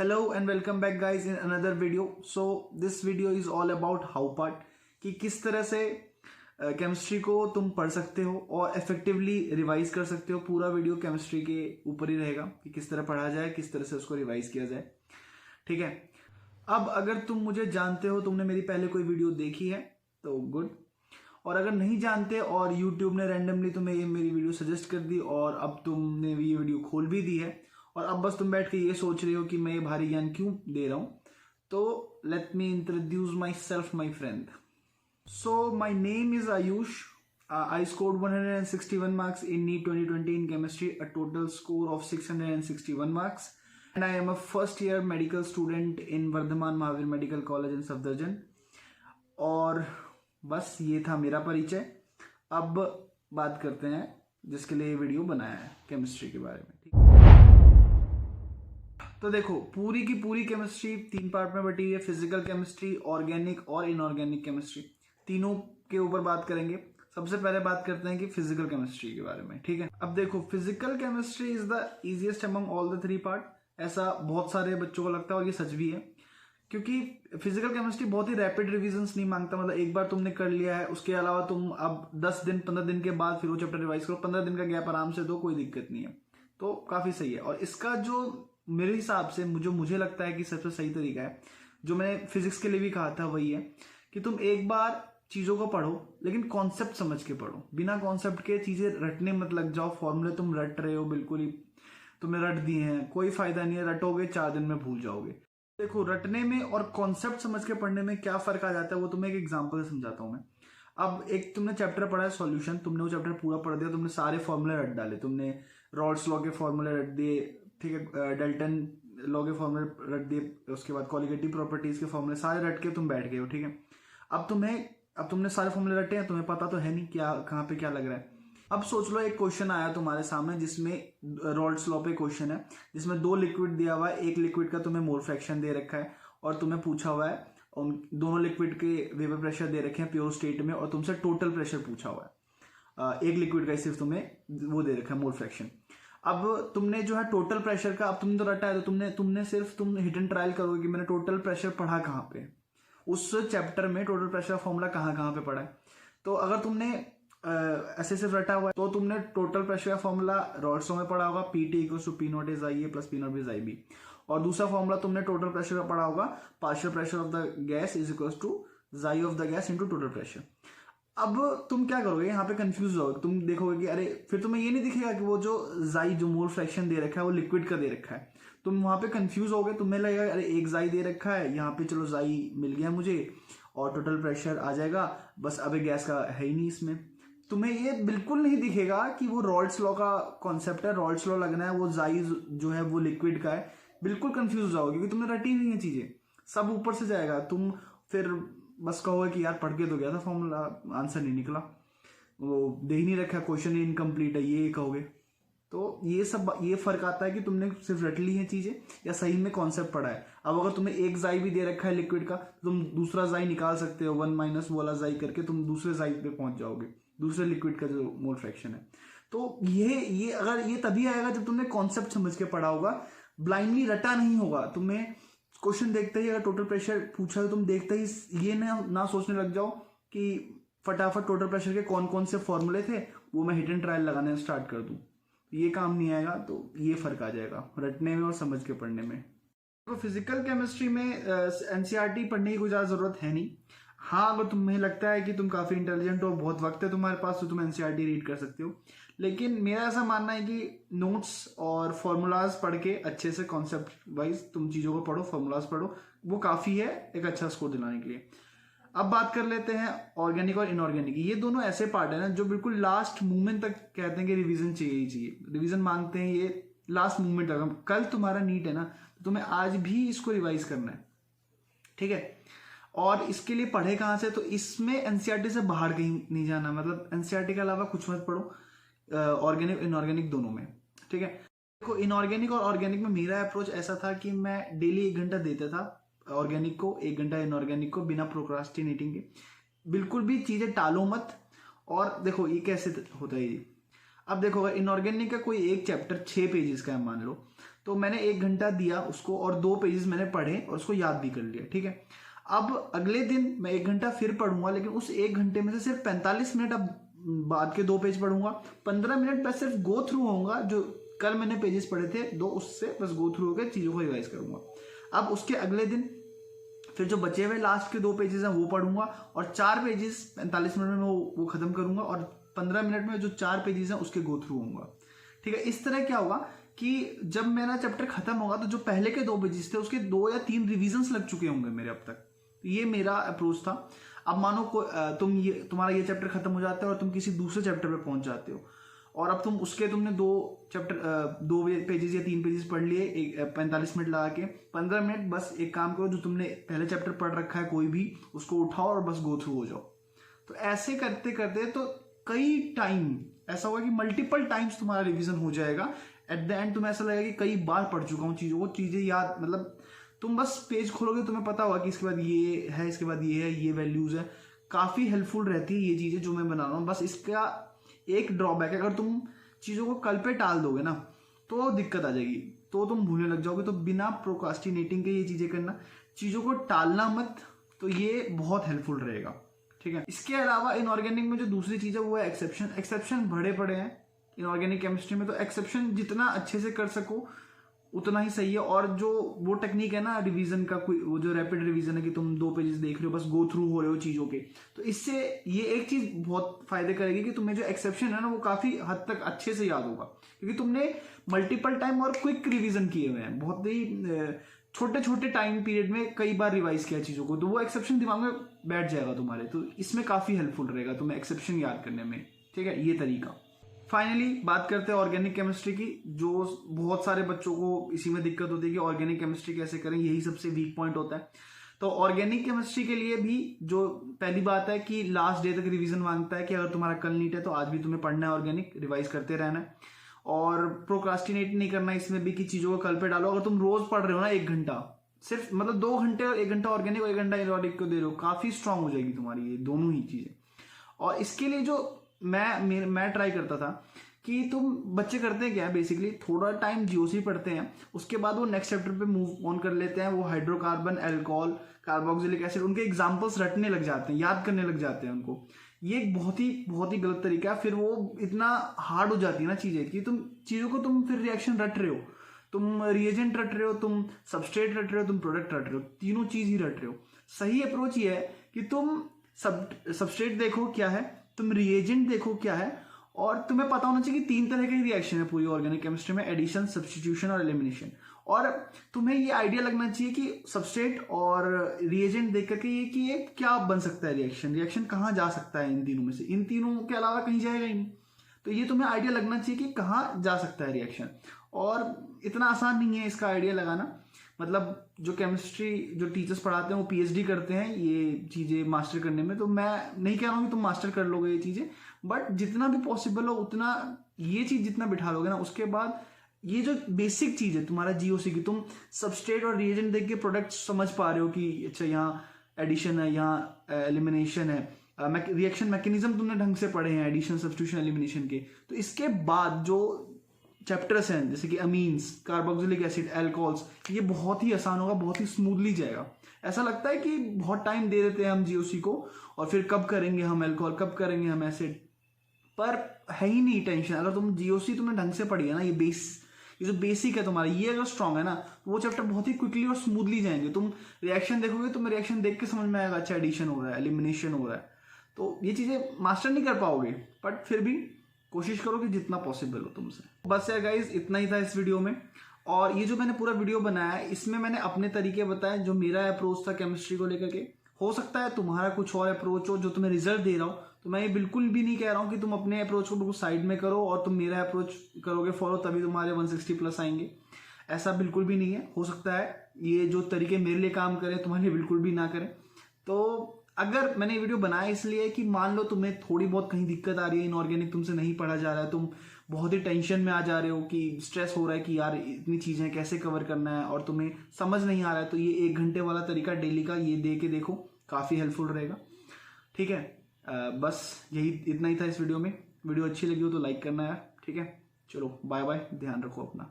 Hello and welcome back guys in another video. So this video is all about how part कि किस तरह से chemistry को तुम पढ़ सकते हो और इफेक्टिवली रिवाइज कर सकते हो। पूरा वीडियो केमिस्ट्री के ऊपर ही रहेगा कि किस तरह पढ़ा जाए, किस तरह से उसको रिवाइज किया जाए। ठीक है, अब अगर तुम मुझे जानते हो, तुमने मेरी पहले कोई वीडियो देखी है तो गुड, और अगर नहीं जानते और YouTube ने रैंडमली तुम्हें ये मेरी वीडियो सजेस्ट कर दी और अब तुमने ये वीडियो खोल भी दी है और अब बस तुम बैठ के ये सोच रहे हो कि मैं ये भारी ज्ञान क्यों दे रहा हूं, तो let me introduce my self my friend. So my name is Ayush. I scored 161 marks in NEET 2020 in chemistry, a total score of 661 marks. And I am a first year medical student in Vardhaman Mahavir Medical College in Safdarjung. और बस ये था मेरा परिचय। अब बात करते हैं जिसके लिए ये वीडियो बनाया है, केमिस्ट्री के बारे में। ठीक, तो देखो पूरी की पूरी केमिस्ट्री 3 पार्ट में बटी हुई है: फिजिकल केमिस्ट्री, ऑर्गेनिक और इनऑर्गेनिक केमिस्ट्री। तीनों के ऊपर बात करेंगे। सबसे पहले बात करते हैं कि फिजिकल केमिस्ट्री के बारे में। ठीक है, अब देखो physical chemistry is the easiest among all the 3 part. ऐसा बहुत सारे बच्चों को लगता है और ये सच भी है, क्योंकि फिजिकल केमिस्ट्री बहुत ही रैपिड रिविजन्स नहीं मांगता। मतलब एक बार तुमने कर लिया है, उसके अलावा तुम अब 10 दिन 15 दिन के बाद फिर वो चैप्टर रिवाइज करो। 15 दिन का गैप आराम से दो, कोई दिक्कत नहीं है, तो काफी सही है। और इसका जो मेरे हिसाब से मुझे लगता है कि सबसे सही तरीका है, जो मैंने फिजिक्स के लिए भी कहा था, वही है कि तुम एक बार चीजों को पढ़ो लेकिन कॉन्सेप्ट समझ के पढ़ो। बिना कॉन्सेप्ट के चीजें रटने मत लग जाओ। फॉर्मूले तुम रट रहे हो, बिल्कुल ही तुमने रट दिए हैं, कोई फायदा नहीं है। रटोगे 4 दिन में भूल जाओगे। देखो रटने में और कॉन्सेप्ट समझ के पढ़ने में क्या फर्क आ जाता है वो तुम्हें एक एग्जांपल से समझाता हूं मैं। अब एक तुमने चैप्टर पढ़ा है सॉल्यूशन, तुमने वो चैप्टर पूरा पढ़ दिया, तुमने सारे फॉर्मूले रट डाले, तुमने रॉल्स लॉ के फॉर्मूले रट दिए, ठीक है, डाल्टन लॉ के फॉर्मूले रट दिए, उसके बाद कॉलिगेटिव प्रॉपर्टीज के फॉर्मूले सारे रट के तुम बैठ गए हो। ठीक है, अब तुमने सारे फॉर्मूले रटे हैं, तुम्हें पता तो है नहीं क्या कहाँ पे क्या लग रहा है। अब सोच लो एक क्वेश्चन आया तुम्हारे सामने जिसमें रॉल्स लॉ पे क्वेश्चन है, जिसमें 2 लिक्विड दिया हुआ है। एक लिक्विड का तुम्हें मोल फ्रैक्शन दे रखा है और तुम्हें पूछा हुआ है उन दोनों लिक्विड के वेपर प्रेशर दे रखे हैं प्योर स्टेट में, और तुमसे टोटल प्रेशर पूछा हुआ है। एक लिक्विड का सिर्फ तुम्हें वो दे रखा है मोल फ्रैक्शन। अब तुमने जो है टोटल प्रेशर का, अब तुमने तो रटा है, तो तुमने सिर्फ तुम हिट एंड ट्रायल करोगे कि मैंने टोटल प्रेशर पढ़ा कहाँ पे, उस चैप्टर में टोटल प्रेशर फॉर्मूला कहाँ पे पढ़ा है। तो अगर तुमने ऐसे सिर्फ रटा हुआ है तो तुमने टोटल प्रेशर का फॉर्मूला रॉल्स लॉ में पढ़ा होगा, PT = P0 is IA + P0 is IB। और दूसरा फॉर्मूला तुमने टोटल प्रेशर का पढ़ा होगा, partial pressure of the gas = xi of the gas into total pressure. अब तुम क्या करोगे, यहाँ पे कंफ्यूज होगे। तुम देखोगे कि अरे, फिर तुम्हें ये नहीं दिखेगा कि वो जो xi जो मोल फ्रैक्शन दे रखा है वो लिक्विड का दे रखा है। तुम वहां पे कंफ्यूज होगे, तुम्हें लगेगा अरे एक xi दे रखा है यहाँ पे, चलो xi मिल गया मुझे और टोटल प्रेशर आ जाएगा, बस अब गैस का है ही नहीं इसमें। तुम्हें ये बिल्कुल नहीं दिखेगा कि वो रॉल्स लॉ का कॉन्सेप्ट है, रॉल्स लॉ लगना है, वो xi जो है वो लिक्विड का है। बिल्कुल कंफ्यूज हो जाओगे क्योंकि तुमने रटी नहीं है चीजें, सब ऊपर से जाएगा। तुम फिर बस कहोगे कि यार पढ़ के तो गया था फॉर्मूला, आंसर नहीं निकला, वो दे ही नहीं रखा, क्वेश्चन इनकम्प्लीट है, ये कहोगे। तो ये फर्क आता है कि तुमने सिर्फ रट ली है चीजें या सही में कॉन्सेप्ट पढ़ा है। अब अगर तुम्हें एक xi भी दे रखा है लिक्विड का, तुम दूसरा xi निकाल सकते हो, 1 - वाला xi करके तुम दूसरे xi पे पहुंच जाओगे, दूसरे लिक्विड का जो मोल फ्रैक्शन है। तो ये अगर ये तभी आएगा जब तुमने कॉन्सेप्ट समझ के पढ़ा होगा, ब्लाइंडली रटा नहीं होगा। तुम्हें क्वेश्चन देखते ही अगर टोटल प्रेशर पूछा तो तुम देखते ही ये ना सोचने लग जाओ कि फटाफट टोटल प्रेशर के कौन कौन से फॉर्मूले थे वो मैं हिट एंड ट्रायल लगाने स्टार्ट कर दूं, ये काम नहीं आएगा। तो ये फर्क आ जाएगा रटने में और समझ के पढ़ने में। तो फिजिकल केमिस्ट्री में NCERT पढ़ने की कोई ज्यादा जरूरत है नहीं। हाँ, अगर तुम्हें लगता है कि तुम काफी इंटेलिजेंट हो, बहुत वक्त है तुम्हारे पास, तो तुम NCERT रीड कर सकते हो। लेकिन मेरा ऐसा मानना है कि नोट्स और फॉर्मूलाज पढ़ के अच्छे से कॉन्सेप्ट वाइज तुम चीजों को पढ़ो, फॉर्मूलाज पढ़ो, वो काफी है एक अच्छा स्कोर दिलाने के लिए। अब बात कर लेते हैं ऑर्गेनिक और इनऑर्गेनिक। ये दोनों ऐसे पार्ट है ना जो बिल्कुल लास्ट मूवमेंट तक कहते हैं कि रिवीजन चाहिए ही चाहिए, रिवीजन मांगते हैं ये लास्ट मूवमेंट तक। कल तुम्हारा नीट है ना, तो तुम्हें आज भी इसको रिवाइज करना है। ठीक है, और इसके लिए पढ़े कहाँ से, तो इसमें NCERT से बाहर कहीं नहीं जाना। मतलब NCERT के अलावा कुछ मत पढ़ो, ऑर्गेनिक इनऑर्गेनिक दोनों में। ठीक है, देखो इनऑर्गेनिक और ऑर्गेनिक में मेरा अप्रोच ऐसा था कि मैं डेली 1 घंटा देता था ऑर्गेनिक को, 1 घंटा इनऑर्गेनिक को, बिना प्रोक्रास्टिनेटिंग के। बिल्कुल भी चीजें टालो मत। और देखो ये कैसे होता है ये। अब देखो अगर इनऑर्गेनिक का कोई एक चैप्टर 6 पेजेस का है मान लो, तो मैंने 1 घंटा दिया उसको और 2 पेजेस मैंने पढ़े और उसको याद भी कर लिया, ठीक है। अब अगले दिन मैं 1 घंटा फिर पढ़ूंगा, लेकिन उस 1 घंटे में से सिर्फ 45 मिनट अब बाद के 2 पेज पढ़ूंगा, 15 मिनट मैं सिर्फ गो थ्रू होऊंगा, जो कल मैंने पेजेस पढ़े थे 2, उससे बस गो थ्रू होकर चीज़ों को रिवाइज करूंगा। अब उसके अगले दिन फिर जो बचे हुए लास्ट के 2 पेजेस हैं वो पढ़ूंगा और 4 पेजेस 45 मिनट में वो खत्म करूंगा और 15 मिनट में जो 4 पेजेस हैं उसके गो थ्रू होऊंगा, ठीक है। इस तरह क्या होगा कि जब मेरा चैप्टर खत्म होगा तो जो पहले के 2 पेजेस थे उसके 2 या 3 रिविजन्स लग चुके होंगे मेरे अब तक। ये मेरा अप्रोच था। अब मानो तुम्हारा ये चैप्टर खत्म हो जाता है और तुम किसी दूसरे चैप्टर पे पहुंच जाते हो और अब तुमने 2 पेजेस या 3 पेजेस पढ़ लिए 45 मिनट लगा के। 15 मिनट बस एक काम करो, जो तुमने पहले चैप्टर पढ़ रखा है कोई भी, उसको उठाओ और बस गो थ्रू हो जाओ। तो ऐसे करते करते तो कई टाइम ऐसा होगा कि मल्टीपल टाइम्स तुम्हारा रिवीजन हो जाएगा। एट द एंड तुम्हें ऐसा लगेगा कि कई बार पढ़ चुका हूँ चीज़ों को, चीज़ें याद, मतलब तुम बस पेज खोलोगे तुम्हें पता होगा कि इसके बाद ये है, इसके बाद ये है, ये वैल्यूज है। काफ़ी हेल्पफुल रहती है ये चीज़ें जो मैं बना रहा हूँ। बस इसका एक ड्रॉबैक है, अगर तुम चीज़ों को कल पे टाल दोगे ना तो दिक्कत आ जाएगी, तो तुम भूलने लग जाओगे। तो बिना प्रोक्रास्टिनेटिंग के ये चीज़ें करना, चीज़ों को टालना मत, तो ये बहुत हेल्पफुल रहेगा, ठीक है। इसके अलावा इनऑर्गेनिक में जो दूसरी चीज़ है वो है एक्सेप्शन। एक्सेप्शन बड़े पड़े हैं इनऑर्गेनिक केमिस्ट्री में, तो एक्सेप्शन जितना अच्छे से कर सको उतना ही सही है। और जो वो टेक्निक है ना रिवीजन का, कोई वो जो रैपिड रिवीजन है कि तुम 2 पेजेस देख रहे हो, बस गो थ्रू हो रहे हो चीज़ों के, तो इससे ये एक चीज़ बहुत फायदे करेगी कि तुम्हें जो एक्सेप्शन है ना वो काफ़ी हद तक अच्छे से याद होगा, क्योंकि तुमने मल्टीपल टाइम और क्विक रिवीजन किए हुए हैं, बहुत ही छोटे छोटे टाइम पीरियड में कई बार रिवाइज किया चीज़ों को, तो वो एक्सेप्शन दिमाग में बैठ जाएगा तुम्हारे। तो इसमें काफ़ी हेल्पफुल रहेगा तुम्हें एक्सेप्शन याद करने में, ठीक है, ये तरीका। फाइनली बात करते हैं ऑर्गेनिक केमिस्ट्री की, जो बहुत सारे बच्चों को इसी में दिक्कत होती है कि ऑर्गेनिक केमिस्ट्री कैसे करें, यही सबसे वीक पॉइंट होता है। तो ऑर्गेनिक केमिस्ट्री के लिए भी जो पहली बात है कि लास्ट डे तक रिवीजन मांगता है कि अगर तुम्हारा कल नीट है तो आज भी तुम्हें पढ़ना है, ऑर्गेनिक रिवाइज करते रहना है और प्रोक्रास्टिनेट नहीं करना इसमें भी कि चीज़ों को कल पे डालो। अगर तुम रोज पढ़ रहे हो ना 1 घंटा, सिर्फ मतलब 2 घंटे और 1 घंटा ऑर्गेनिक और 1 घंटा इनऑर्गेनिक को दे रहे हो, काफ़ी स्ट्रांग हो जाएगी तुम्हारी ये दोनों ही चीज़ें। और इसके लिए जो मैं ट्राई करता था कि तुम बच्चे करते हैं क्या है, बेसिकली थोड़ा टाइम जीओसी पढ़ते हैं, उसके बाद वो नेक्स्ट चैप्टर पे मूव ऑन कर लेते हैं, वो हाइड्रोकार्बन, अल्कोहल, कार्बोक्सिलिक एसिड, उनके एग्जांपल्स रटने लग जाते हैं, याद करने लग जाते हैं उनको। ये एक बहुत ही गलत तरीका है। फिर वो इतना हार्ड हो जाती है ना चीज़ें कि तुम चीज़ों को तुम फिर रिएक्शन रट रहे हो, तुम रिएजेंट रट रहे हो, तुम सबस्ट्रेट रट रहे हो, तुम प्रोडक्ट रट रहे हो, तीनों चीज़ ही रट रहे हो। सही अप्रोच ये है कि तुम सबस्ट्रेट देखो क्या है, तुम रिएजेंट देखो क्या है, और तुम्हें पता होना चाहिए कि 3 तरह के रिएक्शन है पूरी ऑर्गेनिक केमिस्ट्री में, एडिशन, सब्स्टिट्यूशन और एलिमिनेशन। और तुम्हें ये आइडिया लगना चाहिए कि सबस्ट्रेट और रिएजेंट देख करके ये कि ये क्या बन सकता है, रिएक्शन कहाँ जा सकता है इन तीनों में से, इन तीनों के अलावा कहीं जाएगा ही नहीं। तो ये तुम्हें आइडिया लगना चाहिए कि कहाँ जा सकता है रिएक्शन, और इतना आसान नहीं है इसका आइडिया लगाना। मतलब जो केमिस्ट्री जो टीचर्स पढ़ाते हैं वो पीएचडी करते हैं ये चीज़ें मास्टर करने में, तो मैं नहीं कह रहा हूँ कि तुम मास्टर कर लोगे ये चीज़ें, बट जितना भी पॉसिबल हो उतना ये चीज़ जितना बिठा लोगे ना, उसके बाद ये जो बेसिक चीज़ है तुम्हारा जीओसी की, तुम सबस्ट्रेट और रिएजेंट देख के प्रोडक्ट समझ पा रहे हो कि अच्छा यहाँ एडिशन है, यहाँ एलिमिनेशन है, रिएक्शन मैकेनिज्म तुमने ढंग से पढ़े हैं एडिशन, सब्स्टिट्यूशन, एलिमिनेशन के। तो इसके बाद जो चैप्टर्स हैं जैसे कि अमीन्स, कार्बोक्सिलिक एसिड, अल्कोहल्स, ये बहुत ही आसान होगा, बहुत ही स्मूथली जाएगा। ऐसा लगता है कि बहुत टाइम दे देते हैं हम जीओसी को और फिर कब करेंगे हम अल्कोहल, कब करेंगे हम एसिड, पर है ही नहीं टेंशन। अगर तुम जीओसी तुमने ढंग से पढ़ी है ना, ये जो बेसिक है तुम्हारा, ये अगर स्ट्रांग है ना, तो वो चैप्टर बहुत ही क्विकली और स्मूथली जाएंगे। तुम रिएक्शन देखोगे, तुम्हें रिएक्शन देख के समझ में आएगा अच्छा एडिशन हो रहा है, एलिमिनेशन हो रहा है। तो ये चीज़ें मास्टर नहीं कर पाओगे, बट फिर भी कोशिश करो कि जितना पॉसिबल हो तुमसे। बस यार गाइज, इतना ही था इस वीडियो में। और ये जो मैंने पूरा वीडियो बनाया है इसमें मैंने अपने तरीके बताए, जो मेरा अप्रोच था केमिस्ट्री को लेकर के। हो सकता है तुम्हारा कुछ और अप्रोच हो जो तुम्हें रिजल्ट दे रहा हो, तो मैं ये बिल्कुल भी नहीं कह रहा हूँ कि तुम अपने अप्रोच को बिल्कुल साइड में करो और तुम मेरा अप्रोच करोगे फॉलो तभी तुम्हारे 160+ आएंगे। ऐसा बिल्कुल भी नहीं है। हो सकता है ये जो तरीके मेरे लिए काम करें तुम्हारे लिए बिल्कुल भी ना करें। तो अगर मैंने ये वीडियो बनाया इसलिए कि मान लो तुम्हें थोड़ी बहुत कहीं दिक्कत आ रही है, इनऑर्गेनिक तुमसे नहीं पढ़ा जा रहा है, तुम बहुत ही टेंशन में आ जा रहे हो कि स्ट्रेस हो रहा है कि यार इतनी चीज़ें कैसे कवर करना है और तुम्हें समझ नहीं आ रहा है, तो ये 1 घंटे वाला तरीका डेली का ये दे के देखो, काफ़ी हेल्पफुल रहेगा। ठीक है, बस यही इतना ही था इस वीडियो में। वीडियो अच्छी लगी हो तो लाइक करना यार। ठीक है, चलो बाय बाय, ध्यान रखो अपना।